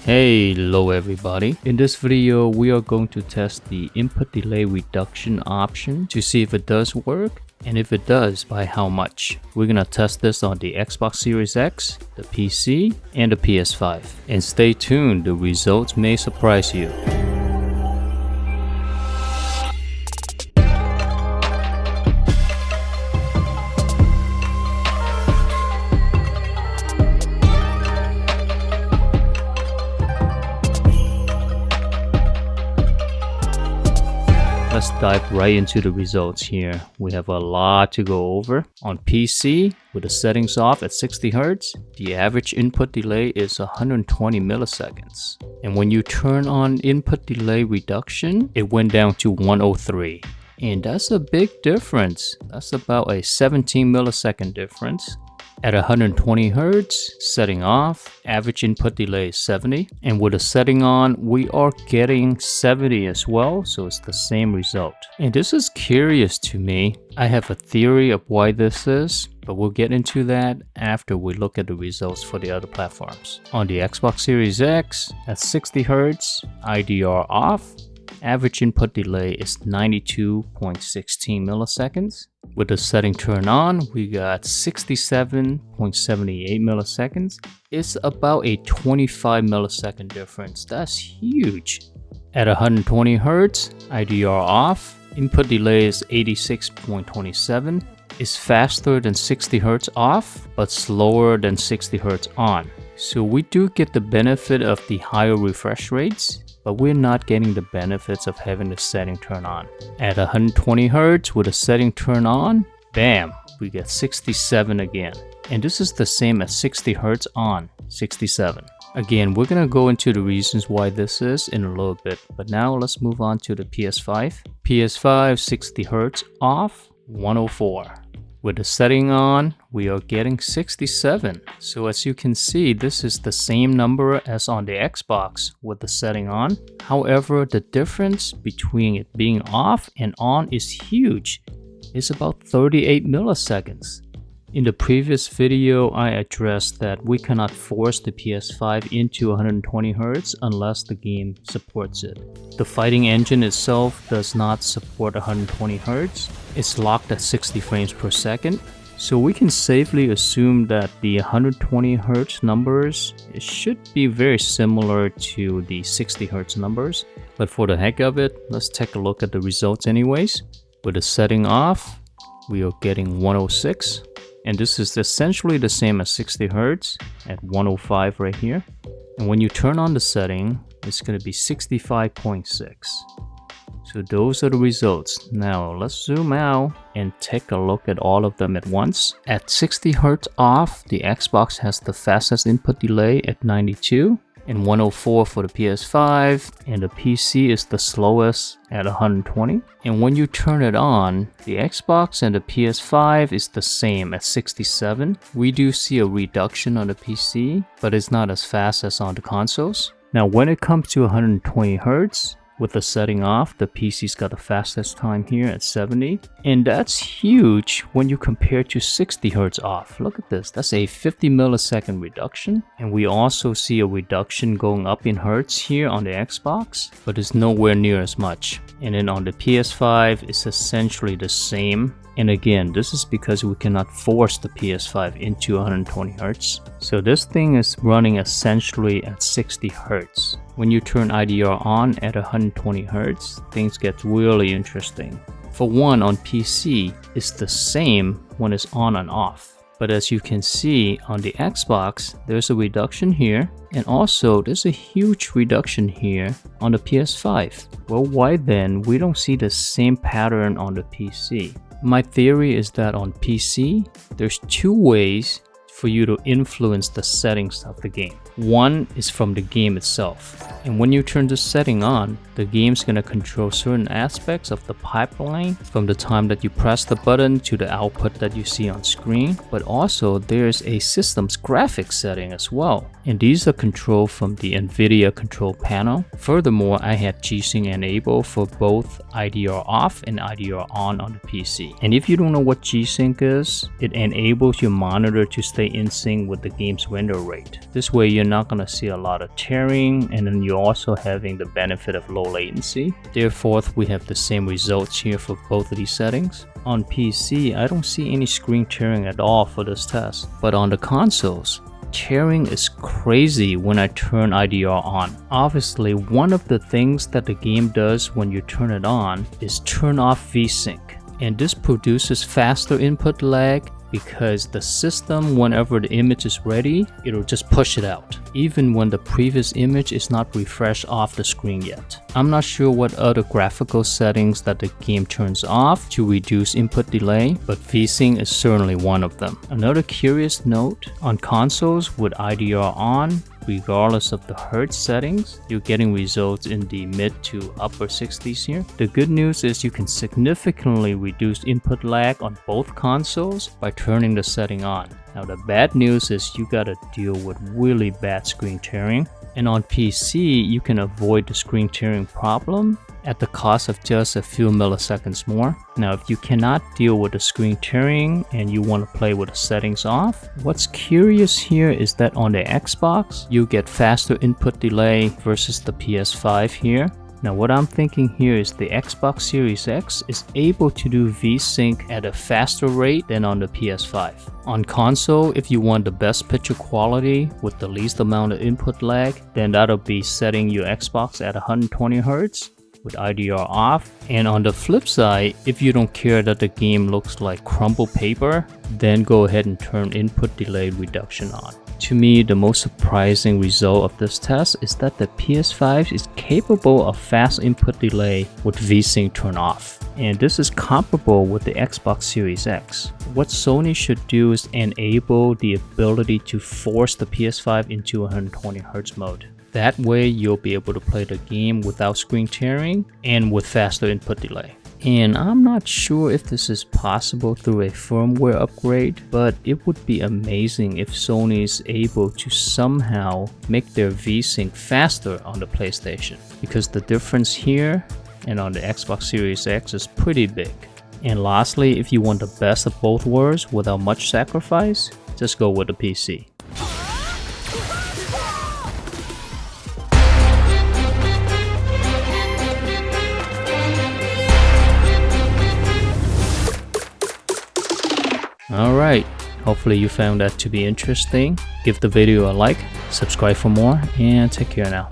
Hello everybody. In this video, we are going to test the input delay reduction option to see if it does work, and if it does, by how much. We're gonna test this on the Xbox Series X, the PC, and the PS5. And stay tuned, the results may surprise you. Let's dive right into the results here. We have a lot to go over. On PC, with the settings off at 60 Hz, the average input delay is 120 milliseconds. And when you turn on input delay reduction, it went down to 103. And that's a big difference. That's about a 17 millisecond difference. At 120 Hz, setting off, average input delay is 70. And with the setting on, we are getting 70 as well, so it's the same result. And this is curious to me. I have a theory of why this is, but we'll get into that after we look at the results for the other platforms. On the Xbox Series X, at 60 Hz, IDR off, average input delay is 92.16 milliseconds. With the setting turned on, we got 67.78 milliseconds. It's about a 25 millisecond difference. That's huge. At 120 Hz, IDR off, input delay is 86.27. It's faster than 60 Hz off, but slower than 60 Hz on. So we do get the benefit of the higher refresh rates, but we're not getting the benefits of having the setting turn on. At 120 Hz with the setting turn on, bam, we get 67 again. And this is the same as 60 Hz on, 67. Again, we're gonna go into the reasons why this is in a little bit, but now let's move on to the PS5. PS5 60 Hz off, 104. With the setting on, we are getting 67. So as you can see, this is the same number as on the Xbox with the setting on. However, the difference between it being off and on is huge. It's about 38 milliseconds. In the previous video, I addressed that we cannot force the PS5 into 120 Hz unless the game supports it. The fighting engine itself does not support 120 Hz. It's locked at 60 frames per second. So we can safely assume that the 120 Hz numbers should be very similar to the 60 Hz numbers. But for the heck of it, let's take a look at the results anyways. With the setting off, we are getting 106. And this is essentially the same as 60 Hz at 105 right here. And when you turn on the setting, it's going to be 65.6. So those are the results. Now let's zoom out and take a look at all of them at once. At 60 Hz off, the Xbox has the fastest input delay at 92. And 104 for the PS5, and the PC is the slowest at 120. And when you turn it on, the Xbox and the PS5 is the same at 67. We do see a reduction on the PC, but it's not as fast as on the consoles. Now when it comes to 120 Hz, with the setting off, the PC's got the fastest time here at 70. And that's huge when you compare to 60 Hz off. Look at this, that's a 50 millisecond reduction. And we also see a reduction going up in Hertz here on the Xbox, but it's nowhere near as much. And then on the PS5, it's essentially the same. And again, this is because we cannot force the PS5 into 120 Hz. So this thing is running essentially at 60 Hz. When you turn IDR on at 120 Hz, things get really interesting. For one, on PC, it's the same when it's on and off. But as you can see on the Xbox, there's a reduction here. And also, there's a huge reduction here on the PS5. Well, why then we don't see the same pattern on the PC? My theory is that on PC, there's two ways for you to influence the settings of the game. One is from the game itself. And when you turn the setting on, the game's gonna control certain aspects of the pipeline from the time that you press the button to the output that you see on screen. But also there's a system's graphics setting as well. And these are controlled from the NVIDIA control panel. Furthermore, I had GSync enabled for both IDR off and IDR on the PC. And if you don't know what GSync is, it enables your monitor to stay stay in sync with the game's render rate. This way you're not going to see a lot of tearing, and then you're also having the benefit of low latency. Therefore, we have the same results here for both of these settings. On PC, I don't see any screen tearing at all for this test, but on the consoles, tearing is crazy when I turn IDR on. Obviously, one of the things that the game does when you turn it on is turn off VSync, and this produces faster input lag because the system, whenever the image is ready, it'll just push it out, even when the previous image is not refreshed off the screen yet. I'm not sure what other graphical settings that the game turns off to reduce input delay, but VSync is certainly one of them. Another curious note, on consoles with IDR on, regardless of the hertz settings, you're getting results in the mid to upper 60s here. The good news is you can significantly reduce input lag on both consoles by turning the setting on. Now the bad news is you gotta deal with really bad screen tearing, and on PC you can avoid the screen tearing problem at the cost of just a few milliseconds more. Now, if you cannot deal with the screen tearing and you want to play with the settings off, what's curious here is that on the Xbox, you get faster input delay versus the PS5 here. Now, what I'm thinking here is the Xbox Series X is able to do VSync at a faster rate than on the PS5. On console, if you want the best picture quality with the least amount of input lag, then that'll be setting your Xbox at 120 Hz. With IDR off. And on the flip side, if you don't care that the game looks like crumpled paper, then go ahead and turn input delay reduction on. To me, the most surprising result of this test is that the PS5 is capable of fast input delay with VSync turned off. And this is comparable with the Xbox Series X. What Sony should do is enable the ability to force the PS5 into 120 Hz mode. That way you'll be able to play the game without screen tearing and with faster input delay. And I'm not sure if this is possible through a firmware upgrade, but it would be amazing if Sony is able to somehow make their VSync faster on the PlayStation, because the difference here and on the Xbox Series X is pretty big. And lastly, if you want the best of both worlds without much sacrifice, just go with the PC. Alright, hopefully you found that to be interesting. Give the video a like, subscribe for more, and take care now.